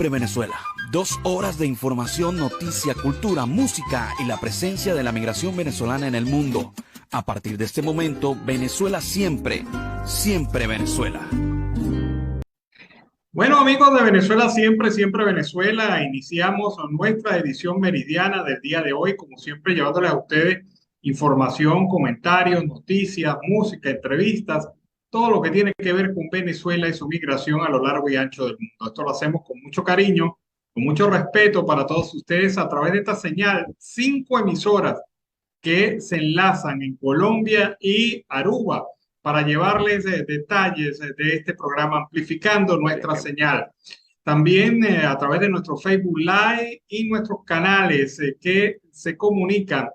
Siempre Venezuela. 2 horas de información, noticia, cultura, música y la presencia de la migración venezolana en el mundo. A partir de este momento, Venezuela siempre, siempre Venezuela. Bueno, amigos de Venezuela siempre, siempre Venezuela, iniciamos nuestra edición meridiana del día de hoy, como siempre llevándoles a ustedes información, comentarios, noticias, música, entrevistas, todo lo que tiene que ver con Venezuela y su migración a lo largo y ancho del mundo. Esto lo hacemos con mucho cariño, con mucho respeto para todos ustedes a través de esta señal, 5 emisoras que se enlazan en Colombia y Aruba para llevarles detalles de este programa, amplificando nuestra señal. También a través de nuestro Facebook Live y nuestros canales que se comunican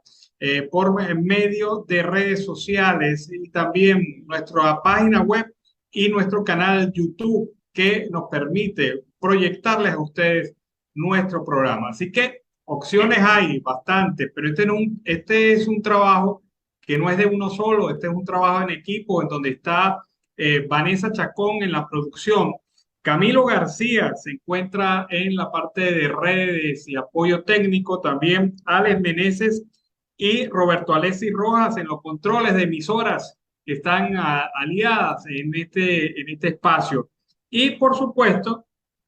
por medio de redes sociales y también nuestra página web y nuestro canal YouTube que nos permite proyectarles a ustedes nuestro programa. Así que opciones hay bastantes, pero este es un trabajo que no es de uno solo, este es un trabajo en equipo en donde está Vanessa Chacón en la producción. Camilo García se encuentra en la parte de redes y apoyo técnico, también Alex Meneses y Roberto Alessi Rojas en los controles de emisoras que están aliadas en este espacio. Y por supuesto,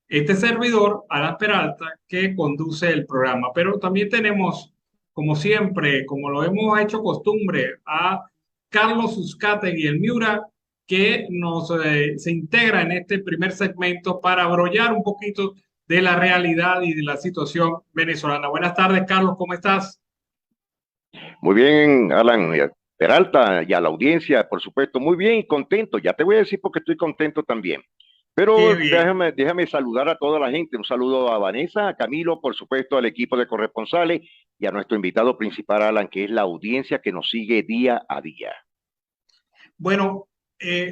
este servidor, Alan Peralta, que conduce el programa. Pero también tenemos, como siempre, como lo hemos hecho costumbre, a Carlos Uzcategui, el Miura, que se integra en este primer segmento para abrollar un poquito de la realidad y de la situación venezolana. Buenas tardes, Carlos, ¿cómo estás? Muy bien, Alan Peralta, y a la audiencia, por supuesto, muy bien y contento. Ya te voy a decir porque estoy contento también. Pero déjame saludar a toda la gente. Un saludo a Vanessa, a Camilo, por supuesto, al equipo de corresponsales y a nuestro invitado principal, Alan, que es la audiencia que nos sigue día a día. Bueno,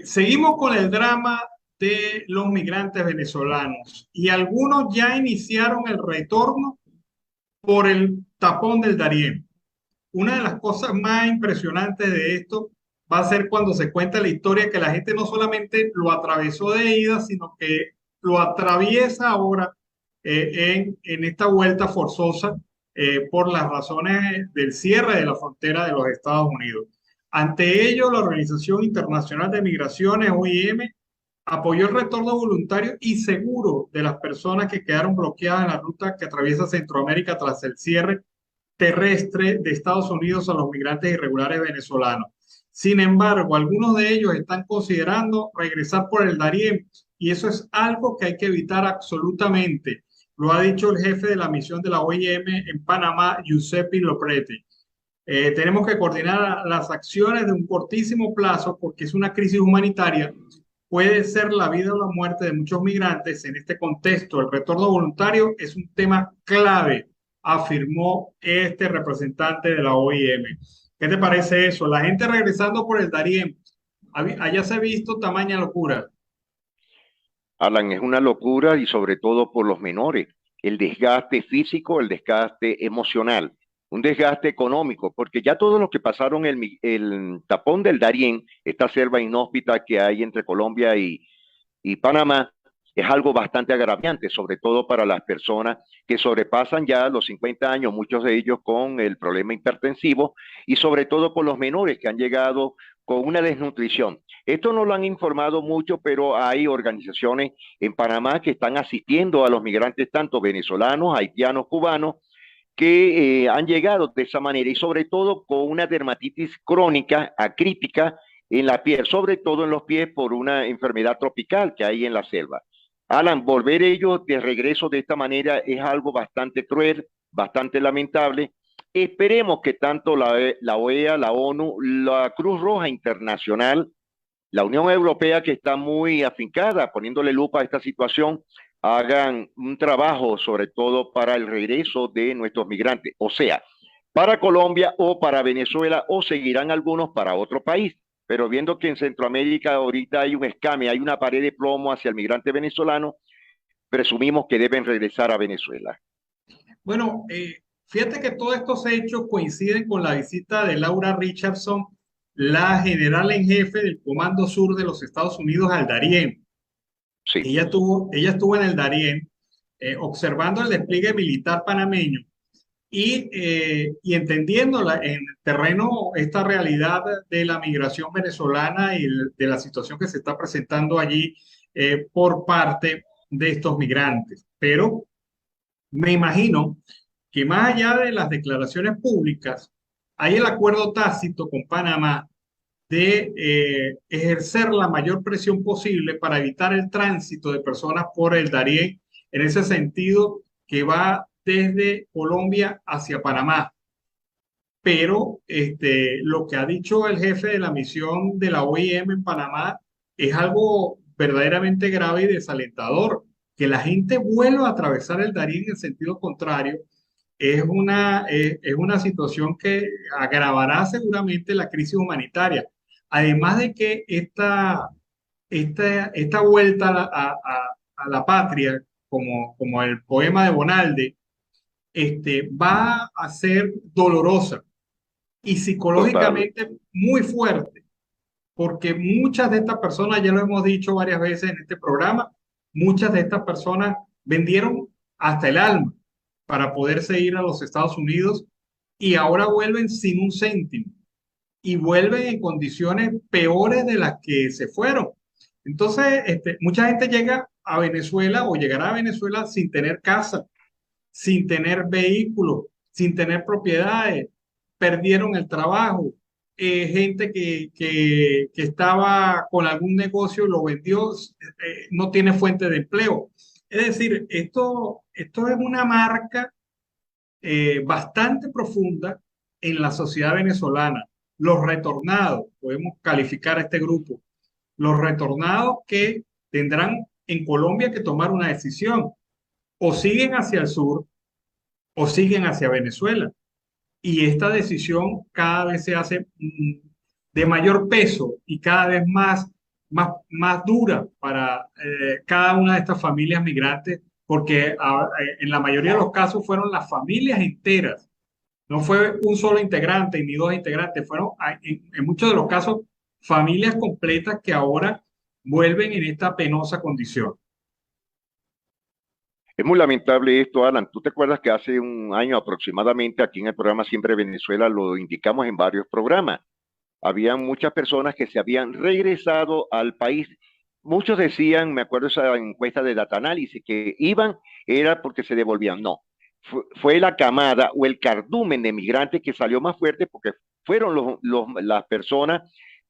seguimos con el drama de los migrantes venezolanos y algunos ya iniciaron el retorno por el tapón del Darién. Una de las cosas más impresionantes de esto va a ser cuando se cuenta la historia que la gente no solamente lo atravesó de ida, sino que lo atraviesa ahora en esta vuelta forzosa por las razones del cierre de la frontera de los Estados Unidos. Ante ello, la Organización Internacional de Migraciones, OIM, apoyó el retorno voluntario y seguro de las personas que quedaron bloqueadas en la ruta que atraviesa Centroamérica tras el cierre terrestre de Estados Unidos a los migrantes irregulares venezolanos. Sin embargo, algunos de ellos están considerando regresar por el Darién y eso es algo que hay que evitar absolutamente. Lo ha dicho el jefe de la misión de la OIM en Panamá, Giuseppe Lopresti. Tenemos que coordinar las acciones de un cortísimo plazo porque es una crisis humanitaria. Puede ser la vida o la muerte de muchos migrantes. En este contexto, el retorno voluntario es un tema clave, afirmó este representante de la OIM. ¿Qué te parece eso? La gente regresando por el Darién, allá se ha visto tamaña locura. Alan, es una locura y sobre todo por los menores. El desgaste físico, el desgaste emocional, un desgaste económico, porque ya todos los que pasaron el tapón del Darién, esta selva inhóspita que hay entre Colombia y Panamá, es algo bastante agraviante, sobre todo para las personas que sobrepasan ya los 50 años, muchos de ellos con el problema hipertensivo, y sobre todo por los menores que han llegado con una desnutrición. Esto no lo han informado mucho, pero hay organizaciones en Panamá que están asistiendo a los migrantes, tanto venezolanos, haitianos, cubanos, que han llegado de esa manera y sobre todo con una dermatitis crónica, acrítica en la piel, sobre todo en los pies por una enfermedad tropical que hay en la selva. Alan, volver ellos de regreso de esta manera es algo bastante cruel, bastante lamentable. Esperemos que tanto la OEA, la ONU, la Cruz Roja Internacional, la Unión Europea, que está muy afincada, poniéndole lupa a esta situación, hagan un trabajo sobre todo para el regreso de nuestros migrantes, o sea, para Colombia o para Venezuela, o seguirán algunos para otro país. Pero viendo que en Centroamérica ahorita hay un escame, hay una pared de plomo hacia el migrante venezolano, presumimos que deben regresar a Venezuela. Bueno, fíjate que todos estos hechos coinciden con la visita de Laura Richardson, la general en jefe del Comando Sur de los Estados Unidos al Darién. Sí. Ella estuvo en el Darién observando el despliegue militar panameño y entendiendo en el terreno esta realidad de la migración venezolana y de la situación que se está presentando allí por parte de estos migrantes. Pero me imagino que más allá de las declaraciones públicas, hay el acuerdo tácito con Panamá de ejercer la mayor presión posible para evitar el tránsito de personas por el Darién, en ese sentido que va desde Colombia hacia Panamá. Pero lo que ha dicho el jefe de la misión de la OIM en Panamá es algo verdaderamente grave y desalentador. Que la gente vuelva a atravesar el Darién en sentido contrario es una situación que agravará seguramente la crisis humanitaria. Además de que esta vuelta a la patria, como el poema de Bonalde, va a ser dolorosa y Total. psicológicamente muy fuerte, porque muchas de estas personas, ya lo hemos dicho varias veces en este programa, muchas de estas personas vendieron hasta el alma para poderse ir a los Estados Unidos y ahora vuelven sin un céntimo y vuelven en condiciones peores de las que se fueron. Entonces, mucha gente llega a Venezuela o llegará a Venezuela sin tener casa, sin tener vehículos, sin tener propiedades, perdieron el trabajo, gente que estaba con algún negocio lo vendió, no tiene fuente de empleo. Es decir, esto es una marca bastante profunda en la sociedad venezolana. Los retornados, podemos calificar a este grupo, los retornados que tendrán en Colombia que tomar una decisión, o siguen hacia el sur o siguen hacia Venezuela. Y esta decisión cada vez se hace de mayor peso y cada vez más dura para cada una de estas familias migrantes, porque en la mayoría de los casos fueron las familias enteras, no fue un solo integrante ni dos integrantes, fueron en muchos de los casos familias completas que ahora vuelven en esta penosa condición. Es muy lamentable esto, Alan. ¿Tú te acuerdas que hace un año aproximadamente aquí en el programa Siempre Venezuela lo indicamos en varios programas? Habían muchas personas que se habían regresado al país. Muchos decían, me acuerdo esa encuesta de Data Análisis, que iban era porque se devolvían. No, fue la camada o el cardumen de migrantes que salió más fuerte porque fueron las personas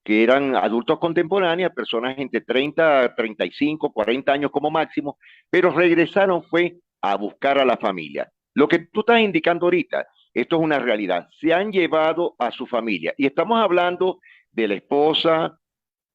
que eran adultos contemporáneos, personas entre 30, 35, 40 años como máximo, pero regresaron fue a buscar a la familia. Lo que tú estás indicando ahorita, esto es una realidad. Se han llevado a su familia y estamos hablando de la esposa,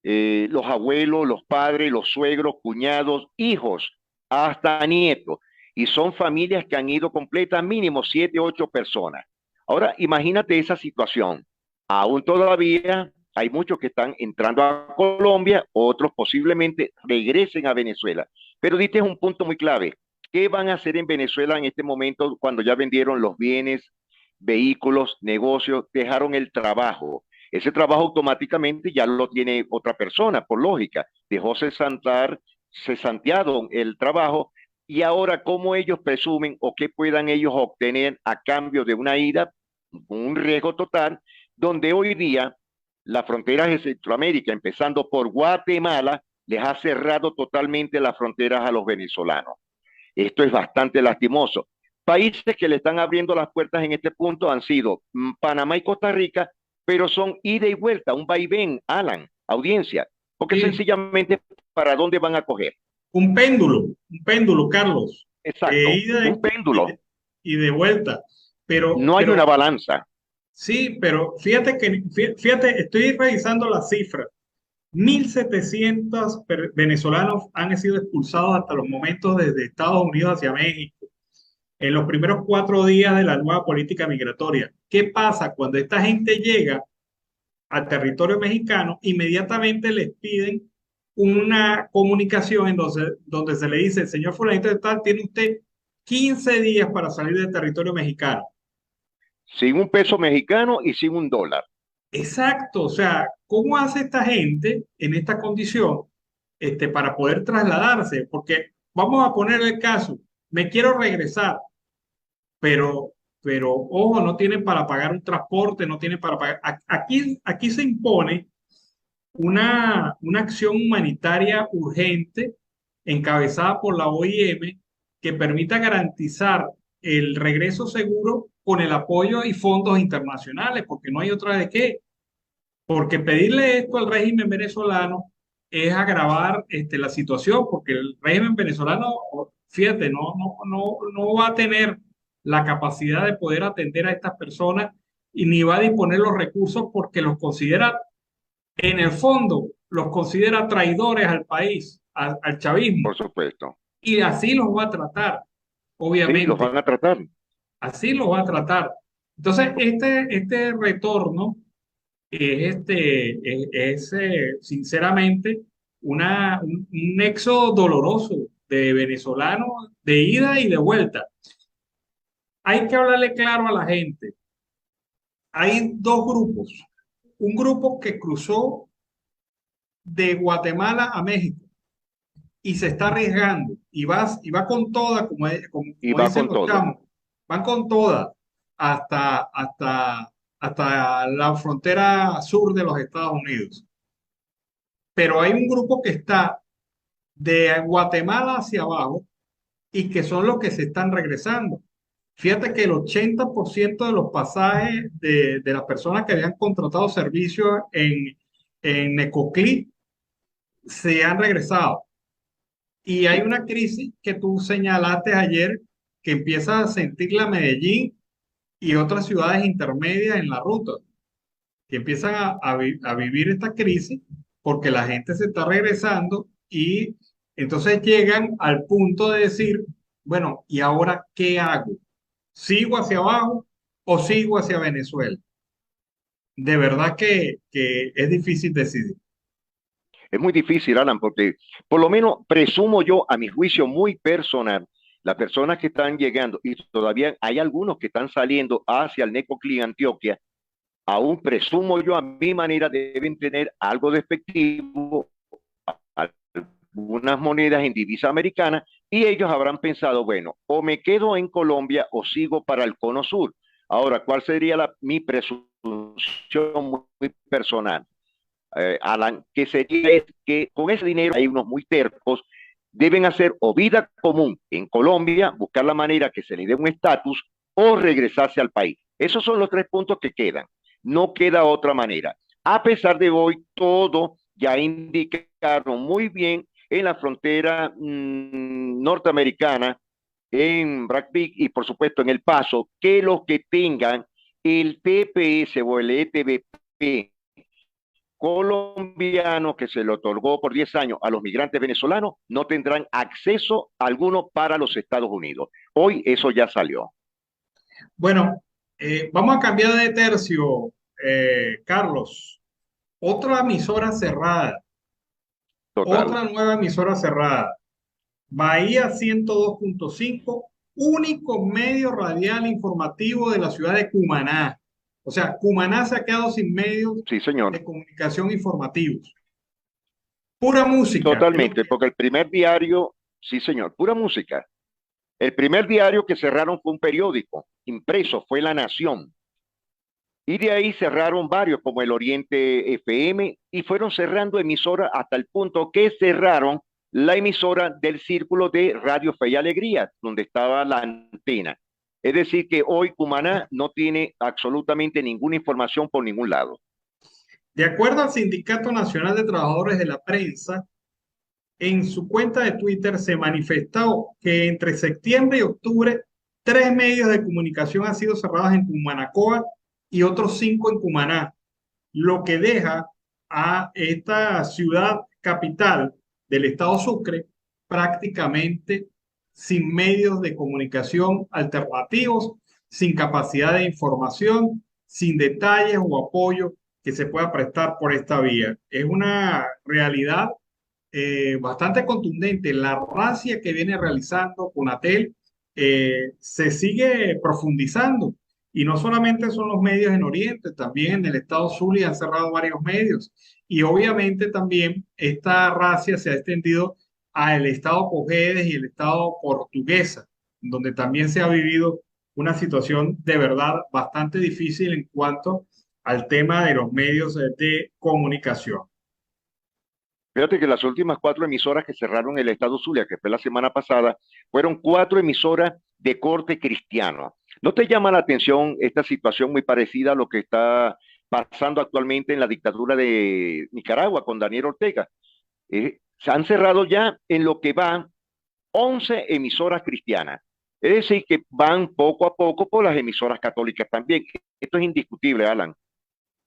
los abuelos, los padres, los suegros, cuñados, hijos, hasta nietos. Y son familias que han ido completas, mínimo 7, 8 personas. Ahora, imagínate esa situación. Aún todavía hay muchos que están entrando a Colombia, otros posiblemente regresen a Venezuela. Pero diste un punto muy clave. ¿Qué van a hacer en Venezuela en este momento cuando ya vendieron los bienes, vehículos, negocios, dejaron el trabajo? Ese trabajo automáticamente ya lo tiene otra persona, por lógica. Dejó cesanteado el trabajo y ahora cómo ellos presumen o qué puedan ellos obtener a cambio de una ida, un riesgo total, donde hoy día las fronteras de Centroamérica, empezando por Guatemala, les ha cerrado totalmente las fronteras a los venezolanos. Esto es bastante lastimoso. Países que le están abriendo las puertas en este punto han sido Panamá y Costa Rica, pero son ida y vuelta, un vaivén, Alan, audiencia, porque Sí, sencillamente, ¿para dónde van a coger? un péndulo, Carlos, Exacto, ida un péndulo. y de vuelta. No hay una Pero balanza. sí, pero fíjate, estoy revisando las cifras. 1.700 venezolanos han sido expulsados hasta los momentos desde Estados Unidos hacia México en los primeros 4 días de la nueva política migratoria. ¿Qué pasa cuando esta gente llega al territorio mexicano? Inmediatamente les piden una comunicación donde se le dice, señor fulanito de tal, tiene usted 15 días para salir del territorio mexicano. Sin un peso mexicano y sin un dólar. Exacto, o sea, ¿cómo hace esta gente en esta condición para poder trasladarse? Porque vamos a poner el caso, me quiero regresar, pero, pero ojo, no tienen para pagar un transporte, no tienen para pagar. Aquí se impone una acción humanitaria urgente encabezada por la OIM que permita garantizar el regreso seguro con el apoyo y fondos internacionales, porque no hay otra de qué. Porque pedirle esto al régimen venezolano es agravar la situación, porque el régimen venezolano, fíjate, no va a tener la capacidad de poder atender a estas personas y ni va a disponer los recursos porque los considera, en el fondo, los considera traidores al país, al chavismo, por supuesto. y así los va a tratar, Sí, los obviamente, van a tratar. así los va a tratar. Entonces, este retorno sinceramente un nexo doloroso de venezolanos de ida y de vuelta. Hay que hablarle claro a la gente. Hay dos grupos. Un grupo que cruzó de Guatemala a México y se está arriesgando y va con toda, Y como va dicen con los todo. chamos, van con toda hasta la frontera sur de los Estados Unidos. Pero hay un grupo que está de Guatemala hacia abajo y que son los que se están regresando. Fíjate que el 80% de los pasajes de las personas que habían contratado servicios en Necoclí se han regresado. Y hay Sí, una crisis que tú señalaste ayer que empieza a sentirla Medellín y otras ciudades intermedias en la ruta, que empiezan a vivir esta crisis porque la gente se está regresando y entonces llegan al punto de decir, bueno, ¿y ahora qué hago? ¿Sigo hacia abajo o sigo hacia Venezuela? De verdad que es difícil decidir. es muy difícil, Alan, porque por lo menos presumo yo, a mi juicio muy personal, las personas que están llegando, y todavía hay algunos que están saliendo hacia el Necoclí, Antioquia, aún presumo yo a mi manera deben tener algo de efectivo, algunas monedas en divisa americana, y ellos habrán pensado, bueno, o me quedo en Colombia o sigo para el cono sur. Ahora, ¿cuál sería mi presunción muy personal? Alan, que sería es que con ese dinero hay unos muy tercos, deben hacer o vida común en Colombia, buscar la manera que se les dé un estatus o regresarse al país. Esos son los tres puntos que quedan. No queda otra manera. A pesar de hoy, todo ya indicaron muy bien en la frontera norteamericana, en Brackville y por supuesto en El Paso, que los que tengan el TPS o el ETBP colombiano que se le otorgó por 10 años a los migrantes venezolanos no tendrán acceso alguno para los Estados Unidos. Hoy eso ya salió. Bueno, vamos a cambiar de tercio, Carlos. Otra emisora cerrada, Total. otra nueva emisora cerrada. Bahía 102.5, único medio radial informativo de la ciudad de Cumaná. O sea, Cumaná se ha quedado sin medios Sí, señor. de comunicación informativos. Pura música. Totalmente, porque el primer diario, sí, señor, pura música. El primer diario que cerraron fue un periódico impreso, fue La Nación. Y de ahí cerraron varios, como el Oriente FM, y fueron cerrando emisoras hasta el punto que cerraron la emisora del Círculo de Radio Fe y Alegría, donde estaba la antena. Es decir, que hoy Cumaná no tiene absolutamente ninguna información por ningún lado. De acuerdo al Sindicato Nacional de Trabajadores de la Prensa, en su cuenta de Twitter se manifestó que entre septiembre y octubre, 3 medios de comunicación han sido cerrados en Cumanacoa y otros 5 en Cumaná, lo que deja a esta ciudad capital del estado Sucre prácticamente sin medios de comunicación alternativos, sin capacidad de información, sin detalles o apoyo que se pueda prestar por esta vía. Es una realidad bastante contundente. La racia que viene realizando Conatel se sigue profundizando. Y no solamente son los medios en Oriente, también en el estado Zulia han cerrado varios medios. Y obviamente también esta racia se ha extendido al estado Cojedes y el estado Portuguesa. donde también se ha vivido una situación de verdad bastante difícil en cuanto al tema de los medios de comunicación. Fíjate que las últimas cuatro emisoras que cerraron el estado Zulia, que fue la semana pasada, fueron cuatro emisoras de corte cristiano. ¿No te llama la atención esta situación muy parecida a lo que está pasando actualmente en la dictadura de Nicaragua con Daniel Ortega? Se han cerrado ya en lo que van 11 emisoras cristianas. Es decir, que van poco a poco por las emisoras católicas también. Esto es indiscutible, Alan,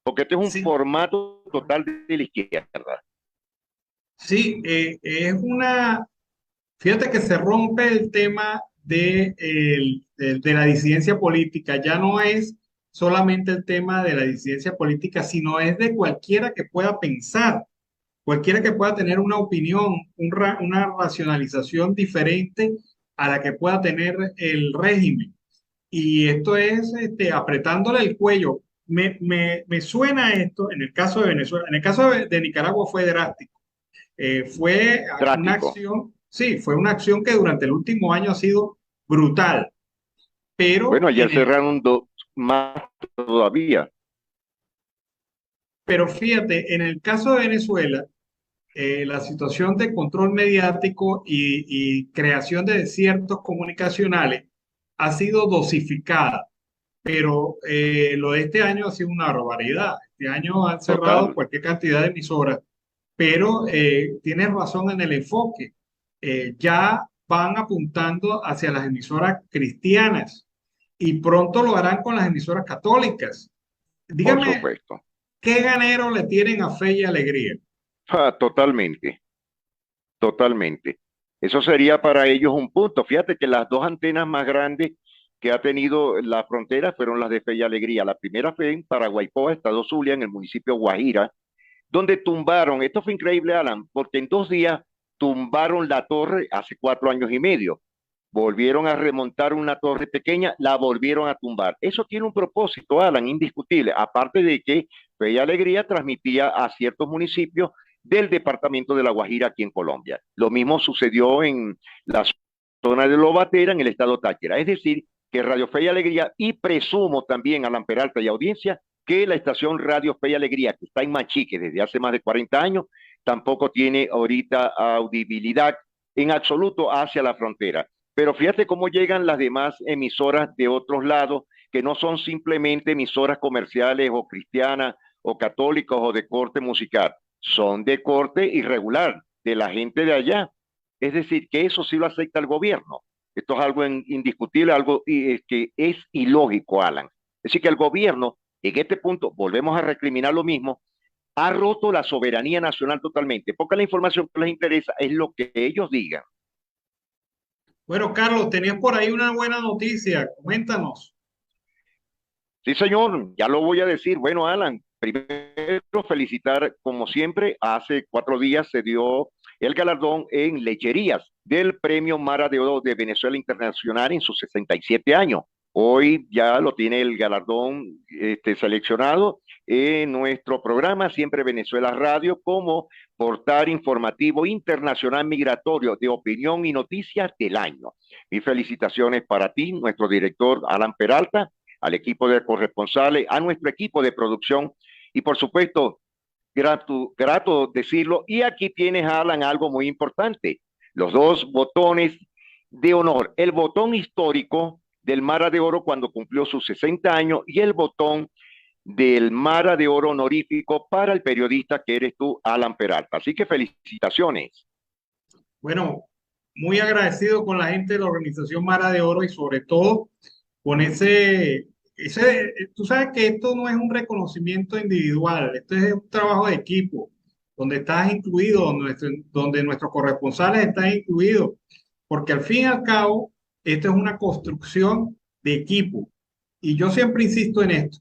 porque este es un Sí, formato total de la izquierda. sí, es una, fíjate que se rompe el tema de la disidencia política. Ya no es solamente el tema de la disidencia política, sino es de cualquiera que pueda pensar, cualquiera que pueda tener una opinión, una racionalización diferente a la que pueda tener el régimen. Y esto es apretándole el cuello. Me suena esto en el caso de Venezuela. En el caso de Nicaragua fue drástico. Fue una Drástico. acción, sí, fue una acción que durante el último año ha sido brutal, Bueno, pero, ayer cerraron dos más todavía. pero fíjate, en el caso de Venezuela, la situación de control mediático y creación de desiertos comunicacionales ha sido dosificada, pero lo de este año ha sido una barbaridad. Este año han cerrado Total. cualquier cantidad de emisoras, pero tienes razón en el enfoque. Ya van apuntando hacia las emisoras cristianas y pronto lo harán con las emisoras católicas. Por Dígame, supuesto. ¿qué ganero le tienen a Fe y Alegría? Totalmente, totalmente. Eso sería para ellos un punto. Fíjate que las dos antenas más grandes que ha tenido la frontera fueron las de Fe y Alegría. La primera fue en Paraguaypoa, Estado Zulia, en el municipio Guajira, donde tumbaron, esto fue increíble, Alan, porque en 2 días tumbaron la torre hace 4 años y medio. Volvieron a remontar una torre pequeña, la volvieron a tumbar. Eso tiene un propósito, Alan, indiscutible, aparte de que Fe y Alegría transmitía a ciertos municipios del departamento de La Guajira aquí en Colombia. Lo mismo sucedió en la zona de Lobatera, en el estado Táchira. Es decir, que Radio Fe y Alegría, y presumo también, Alan Peralta y audiencia, que la estación Radio Fe y Alegría, que está en Machique desde hace más de 40 años, tampoco tiene ahorita audibilidad en absoluto hacia la frontera. Pero fíjate cómo llegan las demás emisoras de otros lados, que no son simplemente emisoras comerciales o cristianas o católicas o de corte musical, son de corte irregular, de la gente de allá. Es decir, que eso sí lo acepta el gobierno. Esto es algo indiscutible, algo que es ilógico, Alan. Es decir, que el gobierno, en este punto, volvemos a recriminar lo mismo, ha roto la soberanía nacional totalmente, porque la información que les interesa es lo que ellos digan. Bueno, Carlos, tenías por ahí una buena noticia. Coméntanos. Sí, señor, ya lo voy a decir. Bueno, Alan, primero felicitar, como siempre, hace 4 días se dio el galardón en lecherías del Premio Mara de Oro de Venezuela Internacional en sus 67 años. Hoy ya lo tiene el galardón seleccionado en nuestro programa Siempre Venezuela Radio como portal informativo internacional migratorio de opinión y noticias del año. Mis felicitaciones para ti, nuestro director Alan Peralta, al equipo de corresponsales, a nuestro equipo de producción y por supuesto, grato decirlo, y aquí tienes, Alan, algo muy importante, los dos botones de honor, el botón histórico del Mara de Oro cuando cumplió sus 60 años y el botón del Mara de Oro honorífico para el periodista que eres tú, Alan Peralta. Así que felicitaciones. Bueno, muy agradecido con la gente de la organización Mara de Oro y sobre todo con tú sabes que esto no es un reconocimiento individual, esto es un trabajo de equipo, donde estás incluido, donde nuestros corresponsales están incluidos, porque al fin y al cabo, esto es una construcción de equipo. Y yo siempre insisto en esto,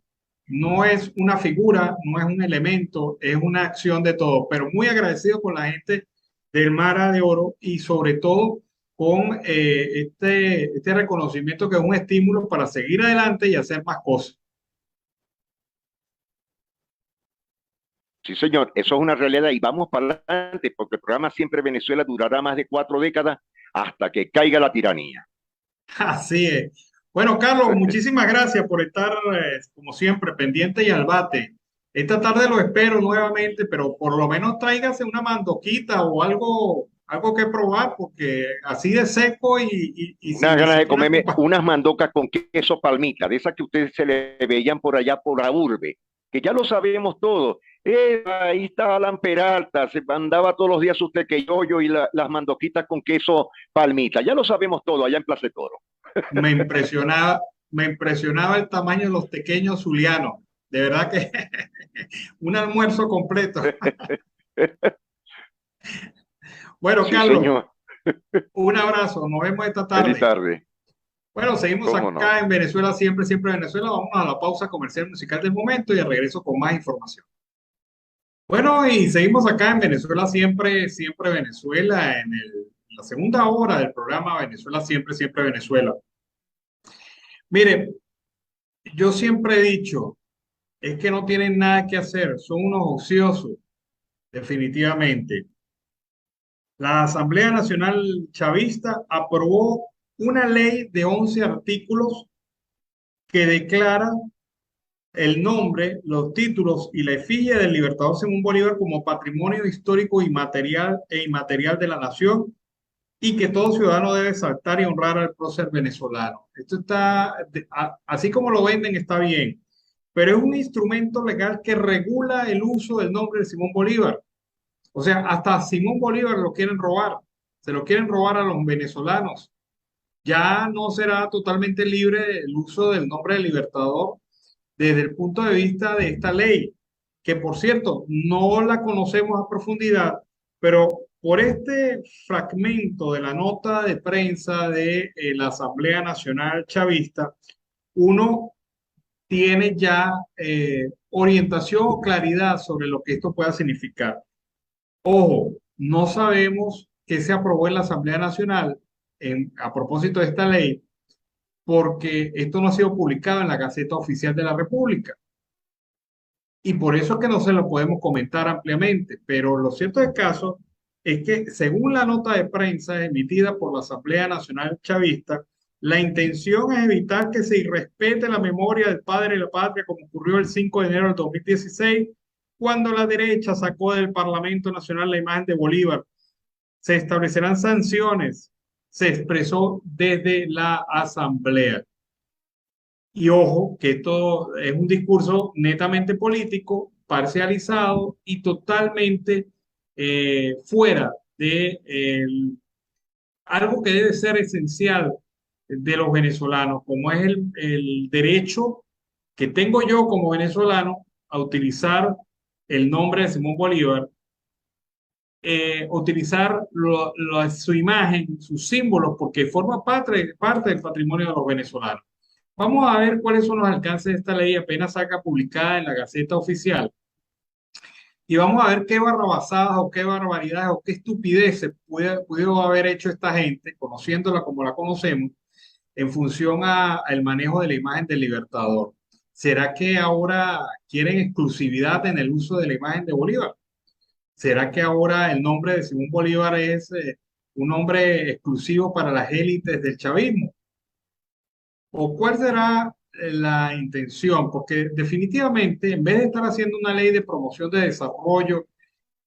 no es una figura, no es un elemento, es una acción de todos, pero muy agradecido con la gente del Mara de Oro y sobre todo con este reconocimiento que es un estímulo para seguir adelante y hacer más cosas. Sí, señor, eso es una realidad y vamos para adelante porque el programa Siempre Venezuela durará más de 4 décadas hasta que caiga la tiranía. Así es. Bueno, Carlos, muchísimas gracias por estar, como siempre, pendiente y al bate. Esta tarde lo espero nuevamente, pero por lo menos tráigase una mandoquita o algo que probar, porque así de seco y sin Unas ni ganas de siquiera comerme unas mandocas con queso palmita, de esas que ustedes se le veían por allá por la urbe, que ya lo sabemos todo. Ahí está Alan Peralta, se mandaba todos los días usted que yo y las mandoquitas con queso palmita. Ya lo sabemos todo allá en Plaza de Toro. me impresionaba, me impresionaba el tamaño de los pequeños zulianos. De verdad que un almuerzo completo. Bueno, Sí, Carlos, señor. un abrazo. Nos vemos esta Feliz tarde. tarde. Bueno, seguimos ¿Cómo no? acá en Venezuela, siempre, siempre Venezuela. Vamos a la pausa comercial musical del momento y al regreso con más información. Bueno, y seguimos acá en Venezuela, siempre, siempre Venezuela, en la segunda hora del programa Venezuela, siempre, siempre Venezuela. Mire, yo siempre he dicho, es que no tienen nada que hacer, son unos ociosos, definitivamente. La Asamblea Nacional Chavista aprobó una ley de 11 artículos que declara el nombre, los títulos y la efigie del Libertador Simón Bolívar como patrimonio histórico inmaterial e inmaterial de la nación y que todo ciudadano debe saltar y honrar al prócer venezolano. Esto está, así como lo venden, está bien, pero es un instrumento legal que regula el uso del nombre de Simón Bolívar. O sea, hasta a Simón Bolívar lo quieren robar, se lo quieren robar a los venezolanos. Ya no será totalmente libre el uso del nombre del Libertador desde el punto de vista de esta ley, que por cierto, no la conocemos a profundidad, pero por este fragmento de la nota de prensa de la Asamblea Nacional Chavista, uno tiene ya orientación o claridad sobre lo que esto pueda significar. Ojo, no sabemos qué se aprobó en la Asamblea Nacional a propósito de esta ley, porque esto no ha sido publicado en la Gaceta Oficial de la República. Y por eso es que no se lo podemos comentar ampliamente, pero lo cierto del caso es que según la nota de prensa emitida por la Asamblea Nacional Chavista, la intención es evitar que se irrespete la memoria del padre de la patria como ocurrió el 5 de enero del 2016, cuando la derecha sacó del Parlamento Nacional la imagen de Bolívar. Se establecerán sanciones, se expresó desde la Asamblea. Y ojo, que esto es un discurso netamente político, parcializado y totalmente fuera de algo que debe ser esencial de los venezolanos, como es el derecho que tengo yo como venezolano a utilizar el nombre de Simón Bolívar, utilizar su imagen, sus símbolos, porque forma parte del patrimonio de los venezolanos. Vamos a ver cuáles son los alcances de esta ley, apenas saca publicada en la Gaceta Oficial. Y vamos a ver qué barrabasadas o qué barbaridades o qué estupideces pudo haber hecho esta gente, conociéndola como la conocemos, en función al manejo de la imagen del Libertador. ¿Será que ahora quieren exclusividad en el uso de la imagen de Bolívar? ¿Será que ahora el nombre de Simón Bolívar es un nombre exclusivo para las élites del chavismo? ¿O cuál será la intención? Porque definitivamente, en vez de estar haciendo una ley de promoción de desarrollo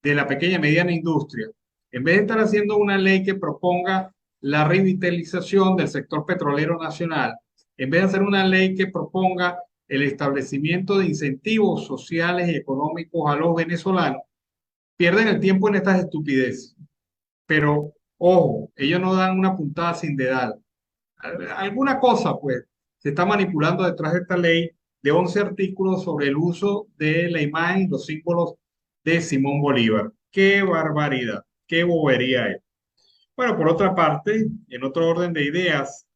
de la pequeña y mediana industria, en vez de estar haciendo una ley que proponga la revitalización del sector petrolero nacional, en vez de hacer una ley que proponga el establecimiento de incentivos sociales y económicos a los venezolanos, pierden el tiempo en estas estupideces. Pero, ojo, ellos no dan una puntada sin dedal. Alguna cosa, pues, se está manipulando detrás de esta ley de 11 artículos sobre el uso de la imagen y los símbolos de Simón Bolívar. ¡Qué barbaridad! ¡Qué bobería es! Bueno, por otra parte, en otro orden de ideas,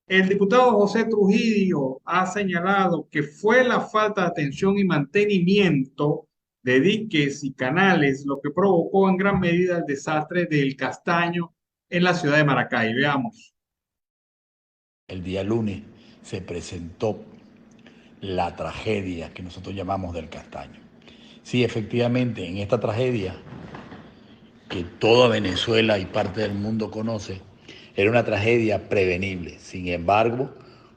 el diputado José Trujillo ha señalado que fue la falta de atención y mantenimiento de diques y canales lo que provocó en gran medida el desastre del Castaño en la ciudad de Maracay. Veamos. El día lunes se presentó la tragedia que nosotros llamamos del Castaño. Sí, efectivamente, en esta tragedia que toda Venezuela y parte del mundo conoce, Era una tragedia prevenible. Sin embargo,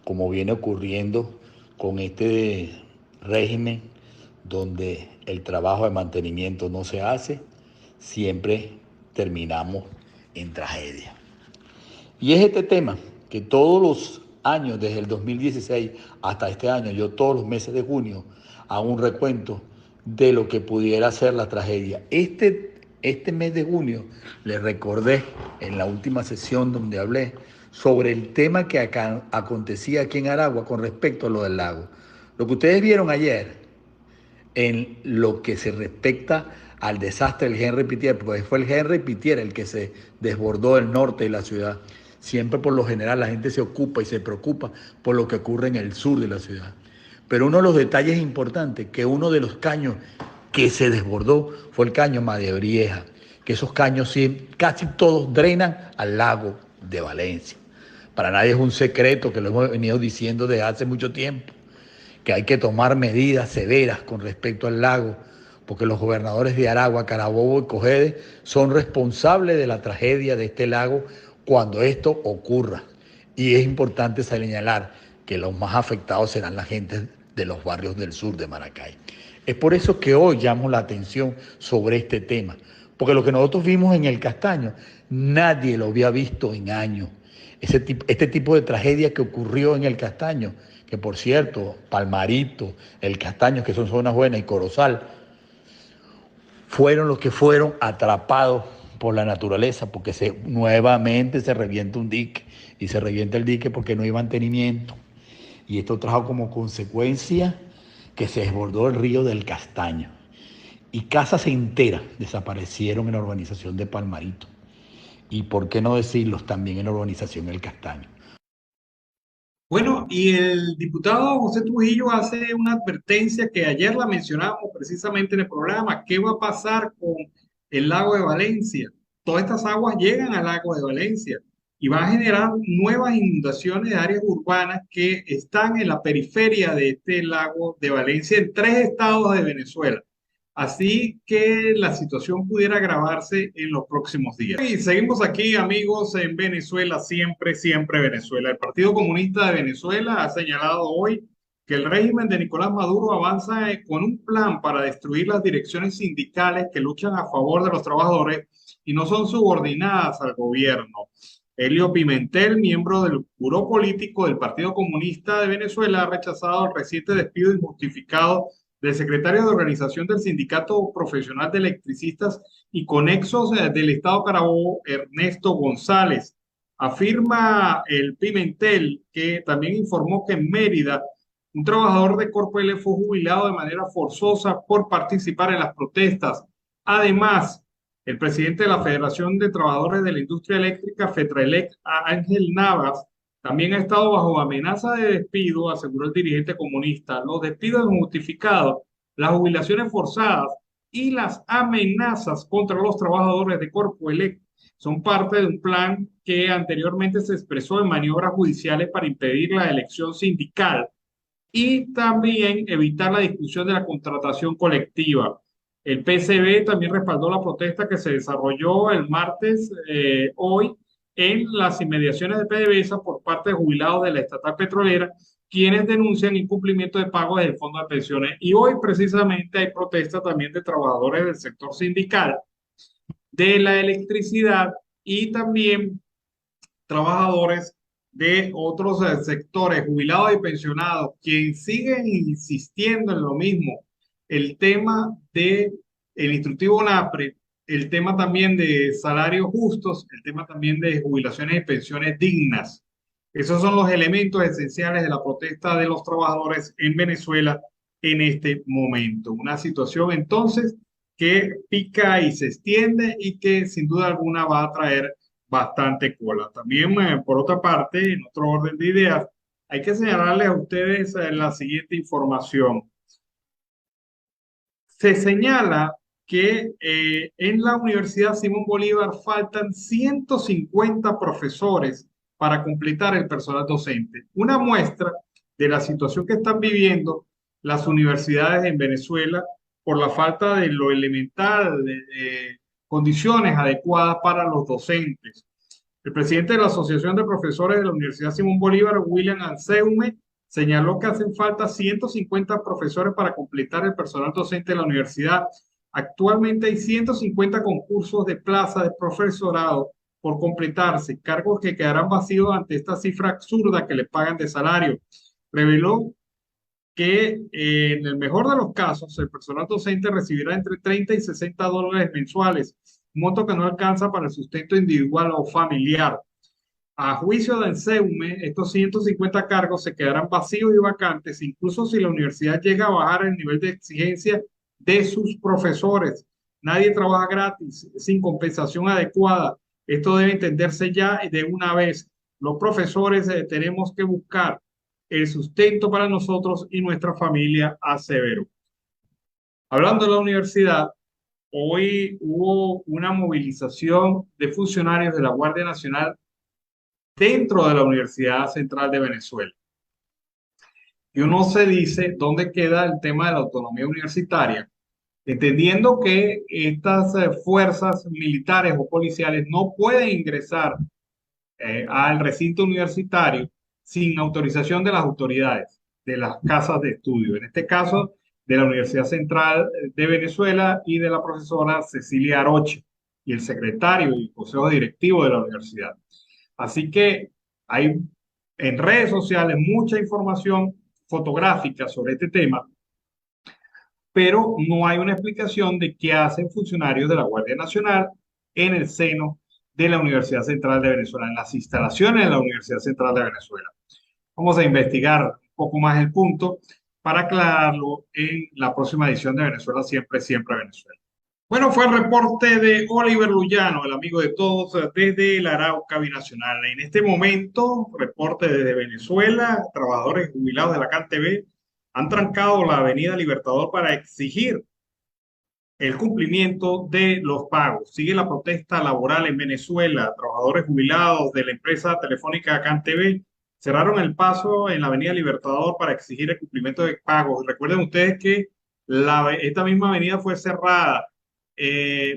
como viene ocurriendo con este régimen donde el trabajo de mantenimiento no se hace, siempre terminamos en tragedia. Y es este tema que todos los años, desde el 2016 hasta este año, yo todos los meses de junio hago un recuento de lo que pudiera ser la tragedia. Este mes de junio les recordé en la última sesión donde hablé sobre el tema que acontecía aquí en Aragua con respecto a lo del lago. Lo que ustedes vieron ayer en lo que se respecta al desastre del Henry Pittier, porque fue el Henry Pittier el que se desbordó el norte de la ciudad. Siempre por lo general la gente se ocupa y se preocupa por lo que ocurre en el sur de la ciudad. Pero uno de los detalles importantes, que uno de los caños que se desbordó fue el caño Madebrieja, que esos caños casi todos drenan al lago de Valencia. Para nadie es un secreto, que lo hemos venido diciendo desde hace mucho tiempo, que hay que tomar medidas severas con respecto al lago, porque los gobernadores de Aragua, Carabobo y Cogede son responsables de la tragedia de este lago cuando esto ocurra. Y es importante señalar que los más afectados serán la gente de los barrios del sur de Maracay. Es por eso que hoy llamo la atención sobre este tema, porque lo que nosotros vimos en el Castaño, nadie lo había visto en años. Este tipo de tragedia que ocurrió en el Castaño, que por cierto, Palmarito, el Castaño, que son zonas buenas, y Corozal, fueron los que fueron atrapados por la naturaleza, porque nuevamente se revienta un dique, y se revienta el dique porque no hay mantenimiento. Y esto trajo como consecuencia que se desbordó el río del Castaño. Y casas enteras desaparecieron en la urbanización de Palmarito. Y por qué no decirlos también en la urbanización del Castaño. Bueno, y el diputado José Trujillo hace una advertencia que ayer la mencionamos precisamente en el programa. ¿Qué va a pasar con el lago de Valencia? Todas estas aguas llegan al lago de Valencia y va a generar nuevas inundaciones de áreas urbanas que están en la periferia de este lago de Valencia en 3 estados de Venezuela. Así que la situación pudiera agravarse en los próximos días. Y seguimos aquí, amigos, en Venezuela, siempre, siempre Venezuela. El Partido Comunista de Venezuela ha señalado hoy que el régimen de Nicolás Maduro avanza con un plan para destruir las direcciones sindicales que luchan a favor de los trabajadores y no son subordinadas al gobierno. Helio Pimentel, miembro del buró político del Partido Comunista de Venezuela, ha rechazado el reciente despido injustificado del secretario de organización del Sindicato Profesional de Electricistas y Conexos del Estado Carabobo, Ernesto González. Afirma el Pimentel, que también informó que en Mérida un trabajador de Corpo L fue jubilado de manera forzosa por participar en las protestas. Además, el presidente de la Federación de Trabajadores de la Industria Eléctrica, FETRAELEC, Ángel Navas, también ha estado bajo amenaza de despido, aseguró el dirigente comunista. Los despidos injustificados, las jubilaciones forzadas y las amenazas contra los trabajadores de Corpoelec son parte de un plan que anteriormente se expresó en maniobras judiciales para impedir la elección sindical y también evitar la discusión de la contratación colectiva. El PCB también respaldó la protesta que se desarrolló el martes, hoy, en las inmediaciones de PDVSA por parte de jubilados de la estatal petrolera, quienes denuncian incumplimiento de pagos del fondo de pensiones. Y hoy precisamente hay protesta también de trabajadores del sector sindical, de la electricidad y también trabajadores de otros sectores, jubilados y pensionados, quienes siguen insistiendo en lo mismo. El tema de el instructivo NAPRE, el tema también de salarios justos, el tema también de jubilaciones y pensiones dignas. Esos son los elementos esenciales de la protesta de los trabajadores en Venezuela en este momento. Una situación entonces que pica y se extiende y que sin duda alguna va a traer bastante cola. También, por otra parte, en otro orden de ideas, hay que señalarles a ustedes la siguiente información. Se señala que en la Universidad Simón Bolívar faltan 150 profesores para completar el personal docente. Una muestra de la situación que están viviendo las universidades en Venezuela por la falta de lo elemental, de condiciones adecuadas para los docentes. El presidente de la Asociación de Profesores de la Universidad Simón Bolívar, William Anseume, señaló que hacen falta 150 profesores para completar el personal docente de la universidad. Actualmente hay 150 concursos de plaza de profesorado por completarse, cargos que quedarán vacíos ante esta cifra absurda que le pagan de salario. Reveló que en el mejor de los casos el personal docente recibirá entre 30 y 60 dólares mensuales, un monto que no alcanza para el sustento individual o familiar. A juicio de Anseume, estos 150 cargos se quedarán vacíos y vacantes, incluso si la universidad llega a bajar el nivel de exigencia de sus profesores. Nadie trabaja gratis, sin compensación adecuada. Esto debe entenderse ya de una vez. Los profesores tenemos que buscar el sustento para nosotros y nuestra familia, aseveró. Hablando de la universidad, hoy hubo una movilización de funcionarios de la Guardia Nacional dentro de la Universidad Central de Venezuela. Y uno se dice dónde queda el tema de la autonomía universitaria, entendiendo que estas fuerzas militares o policiales no pueden ingresar al recinto universitario sin autorización de las autoridades, de las casas de estudio, en este caso de la Universidad Central de Venezuela y de la profesora Cecilia Aroche y el secretario y consejo directivo de la universidad. Así que hay en redes sociales mucha información fotográfica sobre este tema, pero no hay una explicación de qué hacen funcionarios de la Guardia Nacional en el seno de la Universidad Central de Venezuela, en las instalaciones de la Universidad Central de Venezuela. Vamos a investigar un poco más el punto para aclararlo en la próxima edición de Venezuela Siempre, Siempre Venezuela. Bueno, fue el reporte de Oliver Lullano, el amigo de todos, desde el Arauca Binacional. En este momento, reporte desde Venezuela, trabajadores jubilados de la CanTV han trancado la Avenida Libertador para exigir el cumplimiento de los pagos. Sigue la protesta laboral en Venezuela. Trabajadores jubilados de la empresa telefónica CanTV cerraron el paso en la Avenida Libertador para exigir el cumplimiento de pagos. Recuerden ustedes que esta misma avenida fue cerrada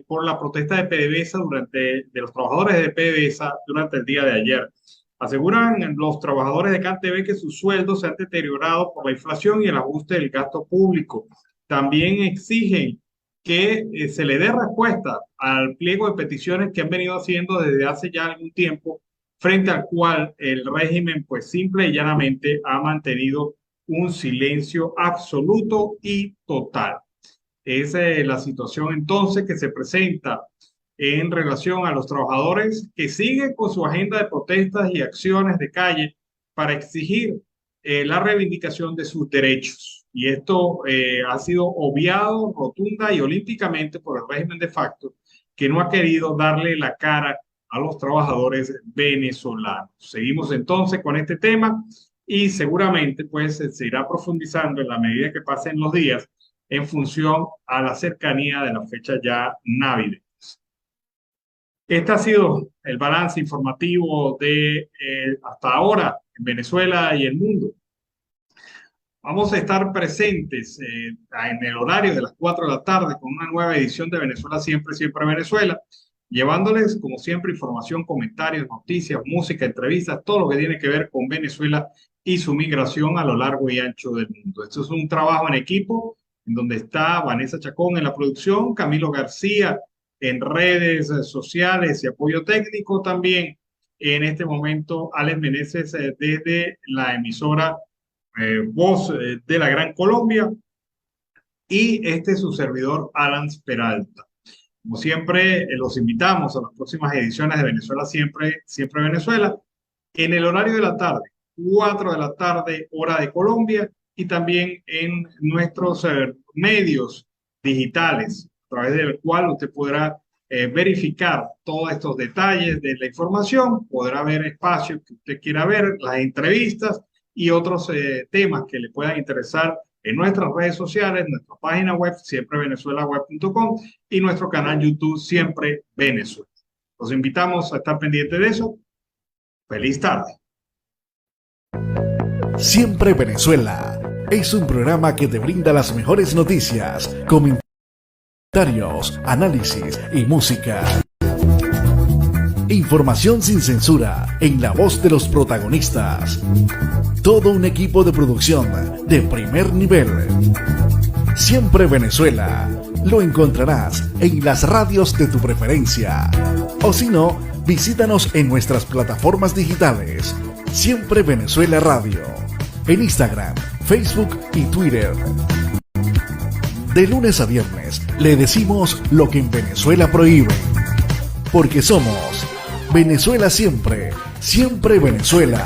por la protesta de PDVSA de los trabajadores de PDVSA durante el día de ayer. Aseguran los trabajadores de CanTV que sus sueldos se han deteriorado por la inflación y el ajuste del gasto público. También exigen que se le dé respuesta al pliego de peticiones que han venido haciendo desde hace ya algún tiempo, frente al cual el régimen, pues simple y llanamente, ha mantenido un silencio absoluto y total. Esa es la situación entonces que se presenta en relación a los trabajadores que siguen con su agenda de protestas y acciones de calle para exigir la reivindicación de sus derechos. Y esto ha sido obviado rotunda y olímpicamente por el régimen de facto, que no ha querido darle la cara a los trabajadores venezolanos. Seguimos entonces con este tema y seguramente pues se irá profundizando en la medida que pasen los días en función a la cercanía de la fecha ya navideña. Este ha sido el balance informativo de hasta ahora en Venezuela y el mundo. Vamos a estar presentes en el horario de las 4 de la tarde con una nueva edición de Venezuela Siempre, Siempre Venezuela, llevándoles, como siempre, información, comentarios, noticias, música, entrevistas, todo lo que tiene que ver con Venezuela y su migración a lo largo y ancho del mundo. Esto es un trabajo en equipo, en donde está Vanessa Chacón en la producción, Camilo García en redes sociales y apoyo técnico también. En este momento, Alex Meneses desde la emisora Voz de la Gran Colombia y su servidor Alan Peralta. Como siempre, los invitamos a las próximas ediciones de Venezuela Siempre, Siempre Venezuela, en el horario de la tarde, 4 de la tarde, hora de Colombia, y también en nuestros medios digitales, a través del cual usted podrá verificar todos estos detalles de la información, podrá ver espacios que usted quiera ver, las entrevistas y otros temas que le puedan interesar en nuestras redes sociales, nuestra página web, siemprevenezuelaweb.com, y nuestro canal YouTube, Siempre Venezuela. Los invitamos a estar pendientes de eso. Feliz tarde. Siempre Venezuela es un programa que te brinda las mejores noticias, comentarios, análisis y música. Información sin censura en la voz de los protagonistas. Todo un equipo de producción de primer nivel. Siempre Venezuela. Lo encontrarás en las radios de tu preferencia. O si no, visítanos en nuestras plataformas digitales. Siempre Venezuela Radio. En Instagram, Facebook y Twitter. De lunes a viernes le decimos lo que en Venezuela prohíben. Porque somos Venezuela siempre, siempre Venezuela.